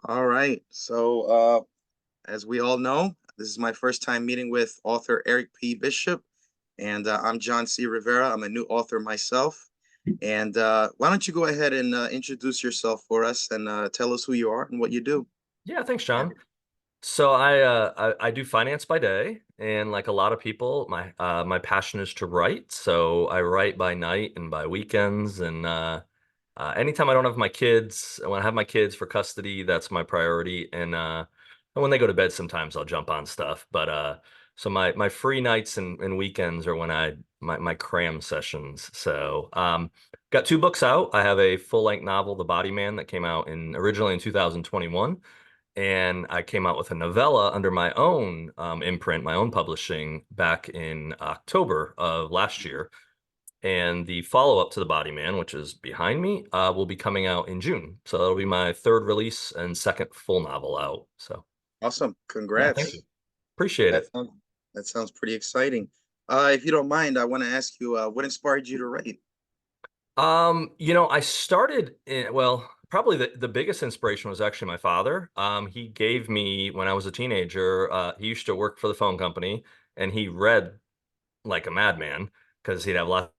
All right. As we all know, this is my first time meeting with author Eric P. Bishop, and I'm John C. Rivera. I'm a new author myself. And why don't you go ahead and introduce yourself for us and tell us who you are and what you do? Yeah, thanks, John. So I do finance by day, and like a lot of people, my passion is to write. So I write by night and by weekends, and anytime I don't have my kids, when I have my kids for custody, that's my priority. And when they go to bed, sometimes I'll jump on stuff. So my free nights and weekends are when my cram sessions. Got two books out. I have a full length novel, The Body Man, that came out in originally in 2021, and I came out with a novella under my own imprint, my own publishing, back in October of last year. And the follow-up to The Body Man, which is behind me, will be coming out in June. So that'll be my third release and second full novel out. So Awesome. yeah, thank you. Congrats. Appreciate That it. sounds that sounds pretty exciting. If you don't mind, I want to ask you what inspired you to write? I started well, probably the biggest inspiration was actually my father. He gave me when I was a teenager, he used to work for the phone company, and he read like a madman because he'd have lots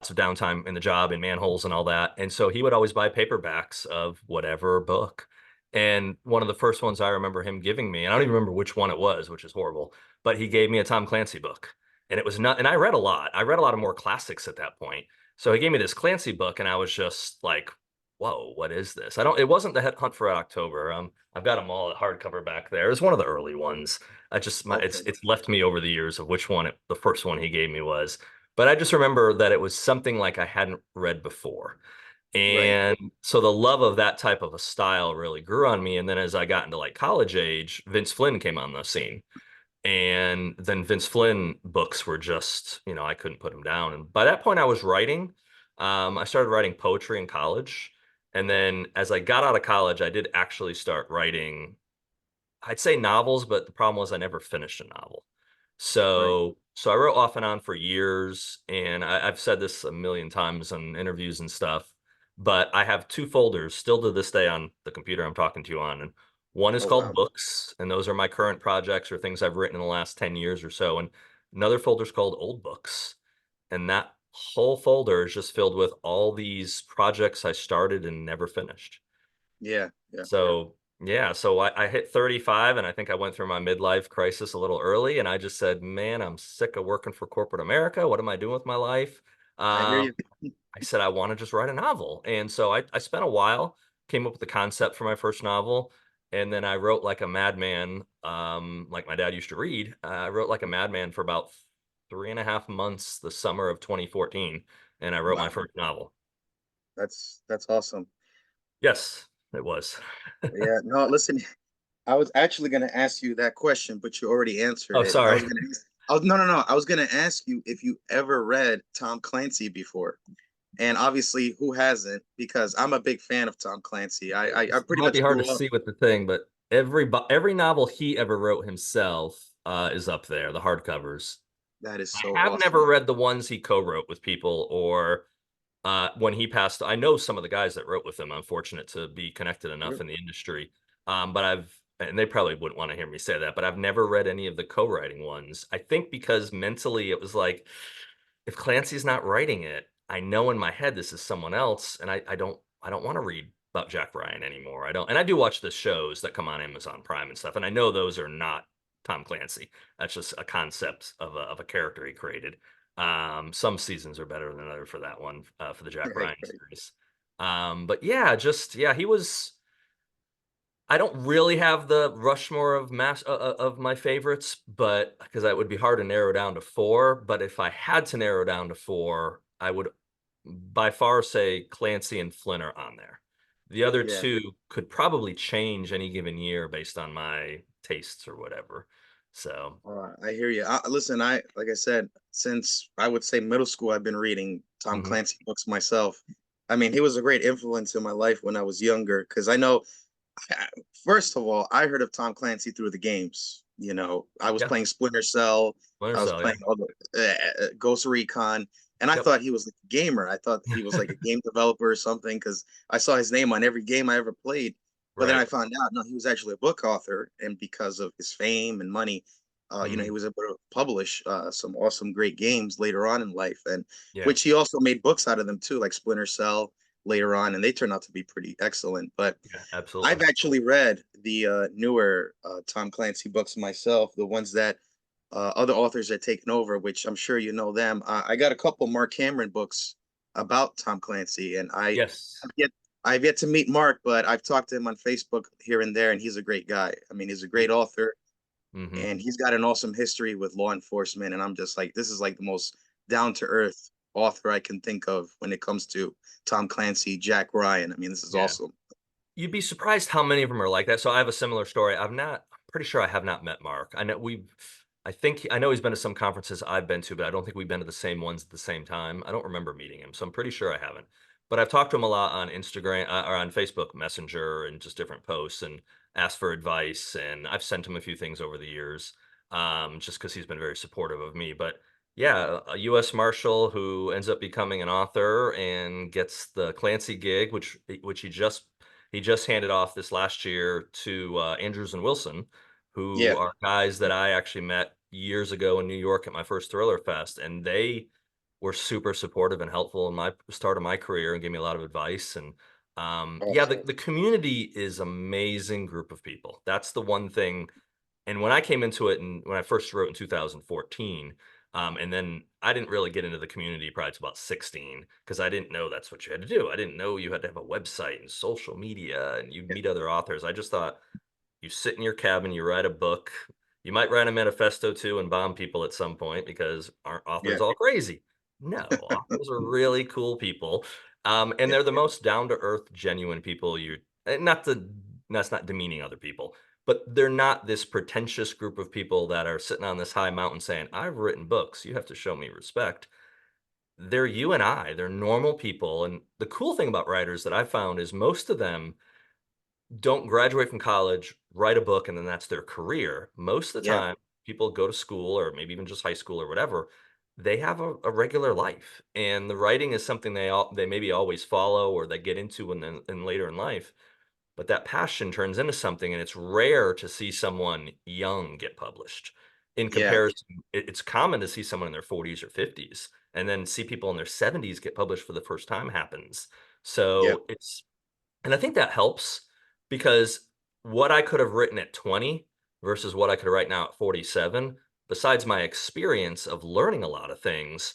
of downtime in the job and manholes and all that. And so he would always buy paperbacks of whatever book. And one of the first ones I remember him giving me, and I don't even remember which one it was, which is horrible, but he gave me a Tom Clancy book. And it was not, and I read a lot. I read a lot of more classics at that point. So he gave me this Clancy book, and I was just like, whoa, what is this? It wasn't the Hunt for Red October. I've got them all hardcover back there. It's one of the early ones. Okay. It's left me over the years of which one the first one he gave me was, but I just remember that it was something like I hadn't read before. Right. And so the love of that type of a style really grew on me. And then as I got into like college age, Vince Flynn came on the scene. And then Vince Flynn books were just, I couldn't put them down. And by that point, I was writing. I started writing poetry in college. And then as I got out of college, I did actually start writing, I'd say novels, but the problem was I never finished a novel. Right. So I wrote off and on for years, and I've said this a million times in interviews and stuff, but I have two folders still to this day on the computer I'm talking to you on. And one is Oh called wow. books, and those are my current projects or things I've written in the last 10 years or so. And another folder is called old books. And that whole folder is just filled with all these projects I started and never finished. Yeah. Yeah. So yeah, so I hit 35, and I think I went through my midlife crisis a little early, and I just said, man, I'm sick of working for corporate America. What am I doing with my life? I hear Um, you. I said, I want to just write a novel. And so I spent a while, came up with the concept for my first novel, and then I wrote like a madman, like my dad used to read. I wrote like a madman for about 3.5 months the summer of 2014, and I wrote my Wow. first novel. That's awesome. Yes, it was. Yeah. No, listen. I was actually going to ask you that question, but you already answered Oh, it. I was sorry. going to. I was no, no, no. I was going to ask you if you ever read Tom Clancy before, and obviously, who hasn't? Because I'm a big fan of Tom Clancy. I It pretty might be much hard to grew up. see with the thing, but every novel he ever wrote himself is up there, the hardcovers. That is I so have never awesome. read the ones he co-wrote with people, or when he passed. I know some of the guys that wrote with him. I'm fortunate to be connected enough in the industry, but and they probably wouldn't want to hear me say that, but I've never read any of the co-writing ones. I think because mentally it was like, if Clancy's not writing it, I know in my head this is someone else, and I don't want to read about Jack Ryan anymore. I don't, and I do watch the shows that come on Amazon Prime and stuff, and I know those are not Tom Clancy. That's just a concept of a character he created. Some seasons are better than other for that one, for the Jack Right, Ryan right. series. But yeah, just yeah, he was. I don't really have the Rushmore of my favorites, but because that would be hard to narrow down to four. But if I had to narrow down to four, I would by far say Clancy and Flynn are on there. The other Yeah. two could probably change any given year based on my tastes or whatever. So I hear you. Listen, I like I said, since I would say middle school, I've been reading Tom mhm. Clancy books myself. I mean, he was a great influence in my life when I was younger because I know first of all, I heard of Tom Clancy through the games. I was Yeah, playing Splinter Cell, Splinter I was Cell, yeah. playing all the Ghost Recon, and I Yep. thought he was like a gamer. I thought he was like a game developer or something because I saw his name on every game I ever played. But then Right. I found out, no, he was actually a book author, and because of his fame and money, he Mhm. was able to publish some awesome, great games later on in life, and Yeah. which he also made books out of them too, like Splinter Cell later on, and they turned out to be pretty excellent. But Yeah, absolutely. I've actually read the newer Tom Clancy books myself, the ones that other authors had taken over, which I'm sure you know them. I got a couple Mark Cameron books about Tom Clancy, and Yes. I've yet to meet Mark, but I've talked to him on Facebook here and there, and he's a great guy. I mean, he's a Ye great author, Mhm. and he's got an awesome history with law enforcement. And I'm just like, this is like the most down to earth author I can think of when it comes to Tom Clancy, Jack Ryan. I mean, this is Yeah. awesome. You'd be surprised how many of them are like that. So I have a similar story. I'm pretty sure I have not met Mark. I know he's been to some conferences I've been to, but I don't think we've been to the same ones at the same time. I don't remember meeting him, so I'm pretty sure I haven't. But I've talked to him a lot on Instagram or on Facebook Messenger and just different posts and asked for advice. And I've sent him a few things over the years, just because he's been very supportive of me. But yeah, a U.S. Marshal who ends up becoming an author and gets the Clancy gig, which he just handed off this last year to Andrews and Wilson, who Yeah, are guys that I actually met years ago in New York at my first Thriller Fest, and they were super supportive and helpful in my start of my career and gave me a lot of advice. And yeah, the, awesome. the community is amazing group of people. That's the one thing. And when I came into it, and when I first wrote in 2014, and then I didn't really get into the community probably till about 16 because I didn't know that's what you had to do. I didn't know you had to have a website and social media and you'd meet other authors. I just thought you sit in your cabin, you write a book. You might write a manifesto too and bomb people at some point because aren't Yeah, authors all crazy? No, authors are really cool people. And yeah, they're the most down to earth, genuine people not to, that's not demeaning other people, but they're not this pretentious group of people that are sitting on this high mountain saying, I've written books. You have to show me respect. They're you and I, they're normal people. And the cool thing about writers that I found is most of them don't graduate from college, write a book, and then that's their career. Most of the yeah, time, people go to school or maybe even just high school or whatever. They have a regular life, and the writing is something they maybe always follow or they get into in later in life. But that passion turns into something, and it's rare to see someone young get published. In yeah, comparison, it's common to see someone in their 40s or 50s, and then see people in their 70s get published for the first time happens. yeah, So and I think that helps because what I could have written at 20 versus what I could write now at 47, besides my experience of learning a lot of things,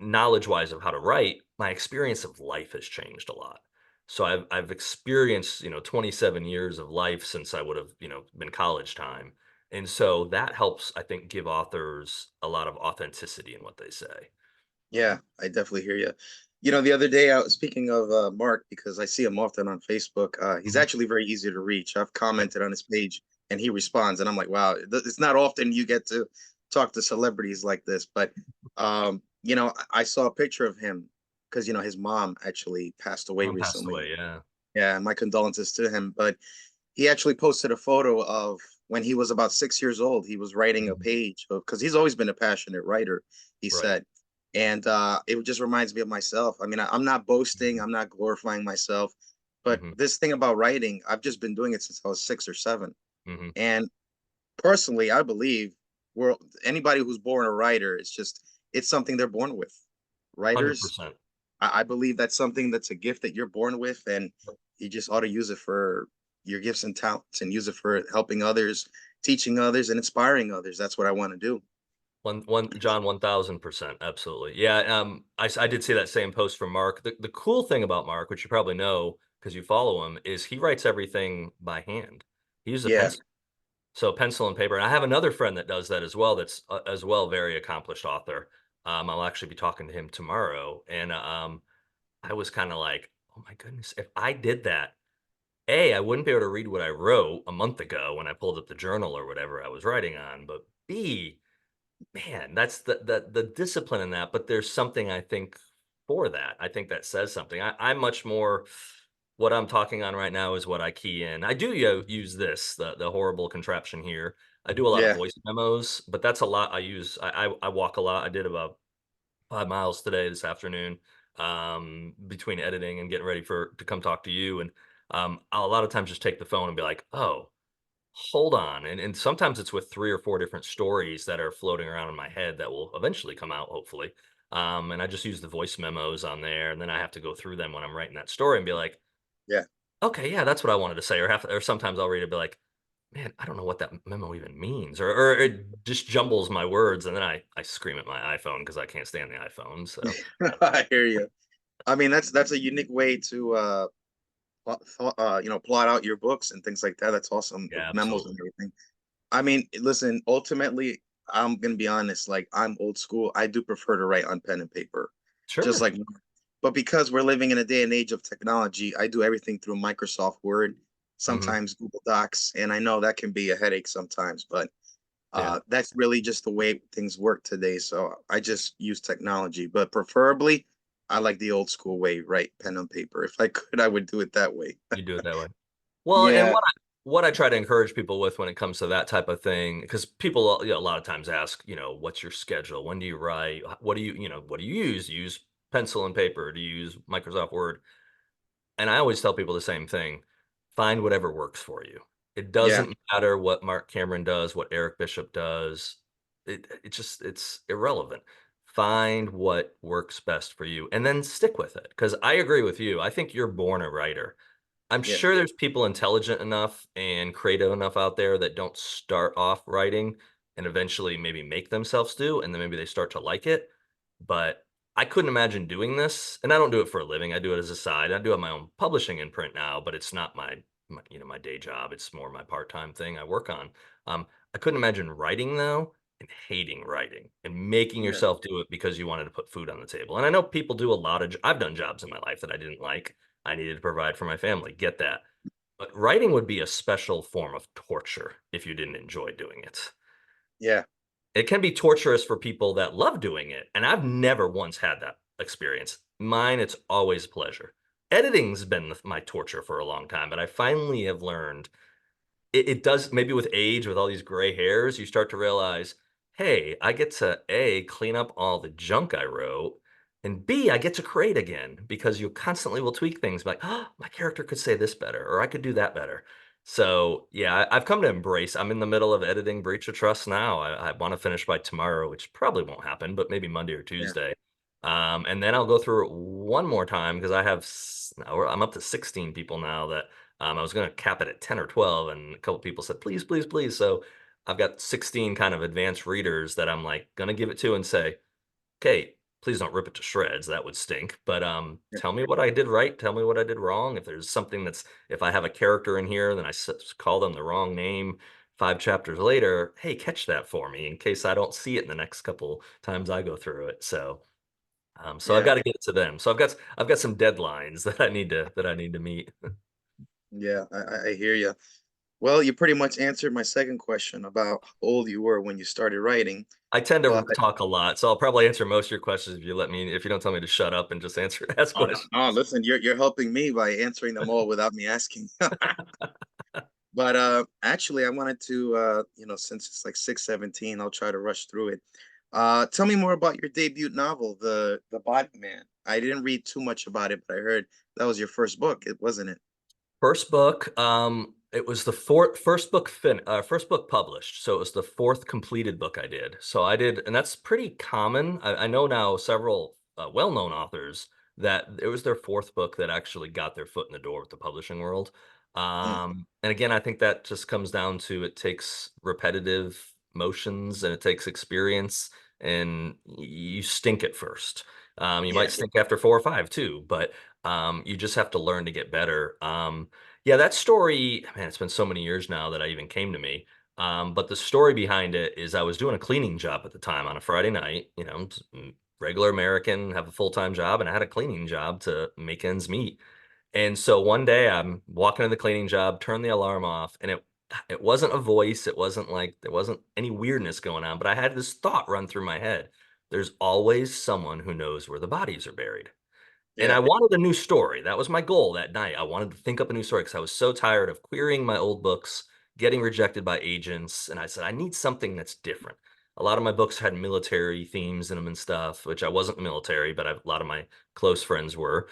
knowledge-wise of how to write, my experience of life has changed a lot. So I've experienced, 27 years of life since I would have, been college time. And so that helps, I think, give authors a lot of authenticity in what they say. yeah. I definitely hear you. The other day I was speaking of Mark because I see him often on Facebook. He's Mhm. actually very easy to reach. I've Yeah. commented on his page and he responds, and I'm like, wow, it's not often you get to talk to celebrities like this. But I saw a picture of him because his mom actually passed away Mom passed recently. away, yeah. Yeah, my condolences to him. But he actually posted a photo of when he was about 6 years old. He was writing a Mhm. page because he's always been a passionate writer, he Right. said. And it just reminds me of myself. I mean, I'm not boasting, Mhm. I'm not glorifying myself, but Mhm. this thing about writing, I've just been doing it since I was 6 or 7. Mhm. And personally, I believe we're anybody who's born a writer, it's something they're born with. Writers, 100%. I believe that's something that's a gift that you're born with, and you just ought to use it for your gifts and talents and use it for helping others, teaching others, and inspiring others. That's what I want to do. John, 1000%, absolutely. Yeah, I did see that same post from Mark. The cool thing about Mark, which you probably know because you follow him, is he writes everything by hand. He uses a Yeah, pencil. So pencil and paper, and I have another friend that does that as well, that's, as well, very accomplished author. I'll actually be talking to him tomorrow, and, I was kinda like, "Oh my goodness, if I did that, A, I wouldn't be able to read what I wrote a month ago when I pulled up the journal or whatever I was writing on, but B, man, that's the discipline in that, but there's something I think for that. I think that says something. I'm much more what I'm talking on right now is what I key in. I do use the horrible contraption here. I do a lot of yeah, voice memos, but that's a lot I use. I walk a lot. I did about 5 miles today this afternoon between editing and getting ready to come talk to you. And I'll a lot of times just take the phone and be like, oh, hold on. And sometimes it's with 3 or 4 different stories that are floating around in my head that will eventually come out, hopefully. And I just use the voice memos on there, and then I have to go through them when I'm writing that story and be like, Yeah. "Okay, yeah, that's what I wanted to say," or sometimes I'll read it, and be like, "Man, I don't know what that memo even means," or it just jumbles my words, and then I scream at my iPhone because I can't stand the iPhone, so I hear you. I mean, that's a unique way to plot out your books and things like that. That's awesome with yeah, memos and absolutely. everything. I mean, listen, ultimately, I'm gonna be honest, like I'm old school. I do prefer to write on pen and paper. Just Sure. like, but because we're living in a day and age of technology, I do everything through Microsoft Word, Mhm. sometimes Google Docs, and I know that can be a headache sometimes, but Yeah. that's really just the way things work today. So I just use technology, but preferably I like the old school way, right? Pen and paper. If I could, I would do it that way. You do it that way. Well, and Yeah, what I try to encourage people with when it comes to that type of thing, because people, a lot of times ask, "What's your schedule? When do you write? What do what do you use? Do you use pencil and paper? Do you use Microsoft Word?" And I always tell people the same thing: find whatever works for you. It yeah, doesn't matter what Mark Cameron does, what Eric Bishop does. It's irrelevant. Find what works best for you, and then stick with it. Because I agree with you. I think you're born a writer. I'm yeah, sure there's people intelligent enough and creative enough out there that don't start off writing and eventually maybe make themselves do, and then maybe they start to like it. But I couldn't imagine doing this, and I don't do it for a living. I do it as a side. I do have my own publishing in print now, but it's not my day job. It's more my part-time thing I work on. I couldn't imagine writing though and hating writing and making yeah, yourself do it because you wanted to put food on the table. And I know people do a lot of I've done jobs in my life that I didn't like. I needed to provide for my family, get that. But writing would be a special form of torture if you didn't enjoy doing it. yeah, It can be torturous for people that love doing it, and I've never once had that experience. Mine, it's always pleasure. Editing's been my torture for a long time, but I finally have learned it does maybe with age, with all these gray hairs, you start to realize, "Hey, I get to A, clean up all the junk I wrote, and B, I get to create again," because you constantly will tweak things like, "Oh, my character could say this better," or "I could do that better." So, yeah, I've come to embrace I'm in the middle of editing Breach of Trust now. I wanna finish by tomorrow, which probably won't happen, but maybe Monday or yeah, Tuesday. And then I'll go through it one more time because I have now I'm up to 16 people now that I was gonna cap it at 10 or 12, and a couple people said, "Please, please, please." So I've got 16 kind of advanced readers that I'm like gonna give it to and say, "Okay, please don't rip it to shreds. That would stink. But yeah, tell me what I did right. Tell me what I did wrong. If there's something if I have a character in here, then call them the wrong name 5 chapters later. Hey, catch that for me in case I don't see it in the next couple times I go through it." So I've yeah, got to get it to them. So I've got some deadlines that I need to meet. yeah. I hear you. Well, you pretty much answered my second question about how old you were when you started writing. I tend to But talk a lot, so I'll probably answer most of your questions if you don't tell me to shut up and just ask oh no, questions. no, listen, you're helping me by answering them all without me asking. But actually, I wanted to since it's like 6:17, I'll try to rush through it. Tell me more about your debut novel, The Body Man. I didn't read too much about it, but I heard that was your first book, it wasn't it? First book, it was the first book published, so it was the 4th completed book I did. So I did and that's pretty common. I know now several, well-known authors that it was their 4th book that actually got their foot in the door with the publishing world. Mm, And again, I think that just comes down to it takes repetitive motions and it takes experience, and you stink at first. You yeah, might stink after 4 or 5 too, but, you just have to learn to get better. Yeah, that story, man, it's been so many years now that I even came to me. But the story behind it is I was doing a cleaning job at the time on a Friday night, regular American, have a full-time job, and I had a cleaning job to make ends meet. And so one day I'm walking to the cleaning job, turn the alarm off, and it wasn't a voice, it wasn't like there wasn't any weirdness going on, but I had this thought run through my head. There's always someone who knows where the bodies are buried. And yeah, I wanted a new story. That was my goal that night. I wanted to think up a new story because I was so tired of querying my old books, getting rejected by agents. And I said, I need something that's different. A lot of my books had military themes in them and stuff, which I wasn't military, but a lot of my close friends were.